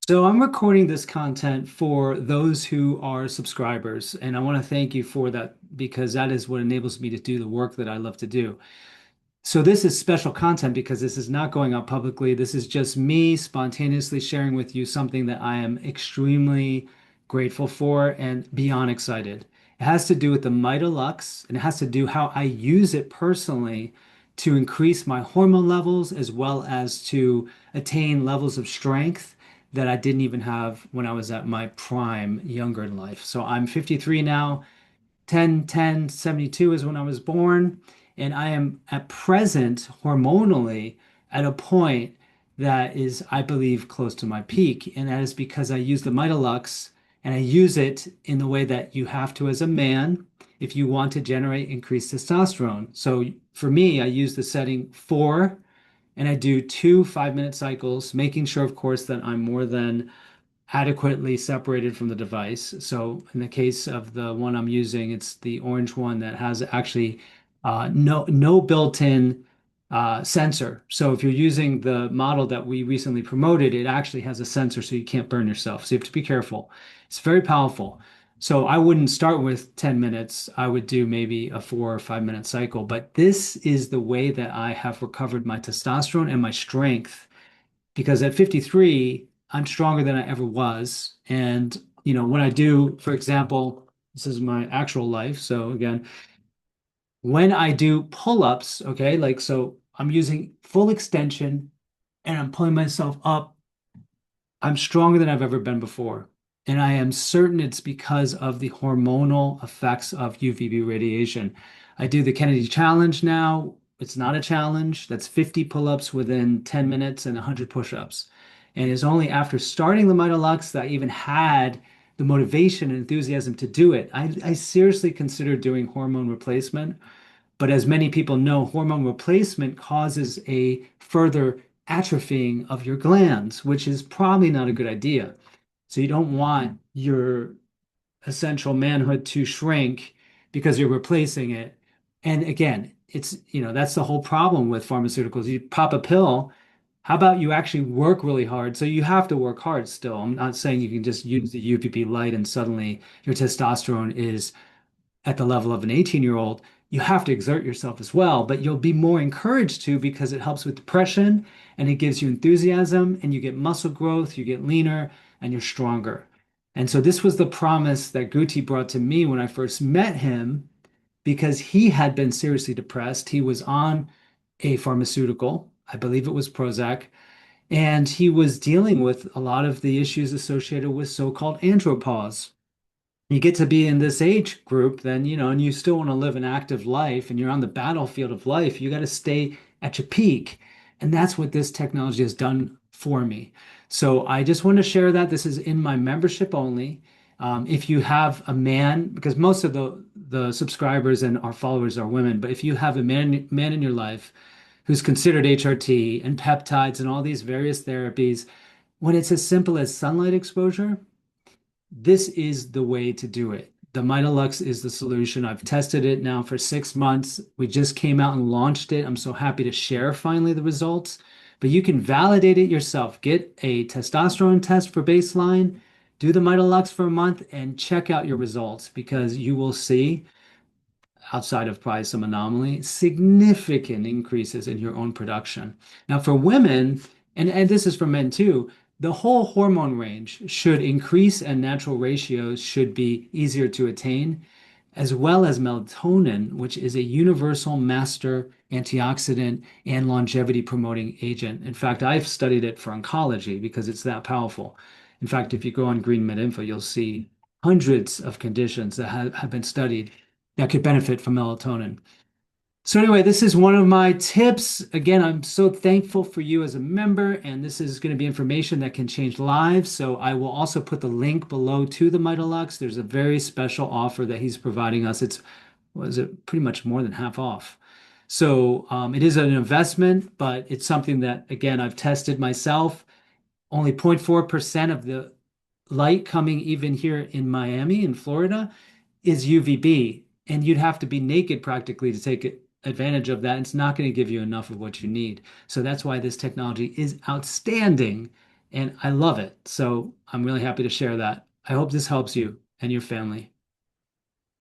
So I'm recording this content for those who are subscribers, and I want to thank you for that because that is what enables me to do the work that I love to do. So this is special content because this is not going out publicly. This is just me spontaneously sharing with you something that I am extremely grateful for and beyond excited. It has to do with the Mitalux, and it has to do how I use it personally to increase my hormone levels as well as to attain levels of strength that I didn't even have when I was at my prime younger in life. So I'm 53 now. 10/10/72 is when I was born, and I am at present hormonally at a point that is, I believe, close to my peak. And that is because I use the Mitalux and I use it in the way that you have to as a man if you want to generate increased testosterone. So for me, I use the setting 4 and I do 2 5-minute cycles, making sure, of course, that I'm more than adequately separated from the device. So in the case of the one I'm using, it's the orange one that has actually no built-in sensor. So if you're using the model that we recently promoted, it actually has a sensor so you can't burn yourself. So you have to be careful. It's very powerful. So I wouldn't start with 10 minutes. I would do maybe a 4 or 5 minute cycle. But this is the way that I have recovered my testosterone and my strength because at 53, I'm stronger than I ever was. And, when I do, for example, this is my actual life. So again, when I do pull-ups, okay, like so I'm using full extension and I'm pulling myself up. I'm stronger than I've ever been before. And I am certain it's because of the hormonal effects of UVB radiation. I do the Kennedy challenge now. It's not a challenge. That's 50 pull-ups within 10 minutes and 100 push-ups. And it's only after starting the Mitalux that I even had the motivation and enthusiasm to do it. I seriously considered doing hormone replacement, but as many people know, hormone replacement causes a further atrophying of your glands, which is probably not a good idea. So you don't want your essential manhood to shrink because you're replacing it. And again, that's the whole problem with pharmaceuticals. You pop a pill. How about you actually work really hard? So you have to work hard still. I'm not saying you can just use the UVB light and suddenly your testosterone is at the level of an 18-year-old. You have to exert yourself as well, but you'll be more encouraged to because it helps with depression and it gives you enthusiasm and you get muscle growth, you get leaner, and you're stronger. And so this was the promise that Guti brought to me when I first met him because he had been seriously depressed. He was on a pharmaceutical, I believe it was Prozac, and he was dealing with a lot of the issues associated with so-called andropause. You get to be in this age group, then, and you still want to live an active life and you're on the battlefield of life, you got to stay at your peak. And that's what this technology has done for me. So I just want to share that this is in my membership only. If you have a man, because most of the subscribers and our followers are women, but if you have a man in your life who's considered HRT and peptides and all these various therapies, when it's as simple as sunlight exposure, this is the way to do it. The Mitalux is the solution. I've tested it now for 6 months. We just came out and launched it. I'm so happy to share finally the results. But you can validate it yourself. Get a testosterone test for baseline, do the Mitalux for a month, and check out your results because you will see outside of probably some anomaly, significant increases in your own production. Now, for women, and this is for men too, the whole hormone range should increase and natural ratios should be easier to attain, as well as melatonin, which is a universal master antioxidant and longevity promoting agent. In fact, I've studied it for oncology because it's that powerful. In fact, if you go on Green Med Info, you'll see hundreds of conditions that have been studied that could benefit from melatonin. So anyway, this is one of my tips. Again, I'm so thankful for you as a member, and this is going to be information that can change lives. So I will also put the link below to the Mitalux. There's a very special offer that he's providing us. It's, was it pretty much more than half off. So it is an investment, but it's something that, again, I've tested myself. Only 0.4% of the light coming even here in Miami, in Florida, is UVB. And you'd have to be naked practically to take advantage of that. It's not going to give you enough of what you need. So that's why this technology is outstanding and I love it. So I'm really happy to share that. I hope this helps you and your family.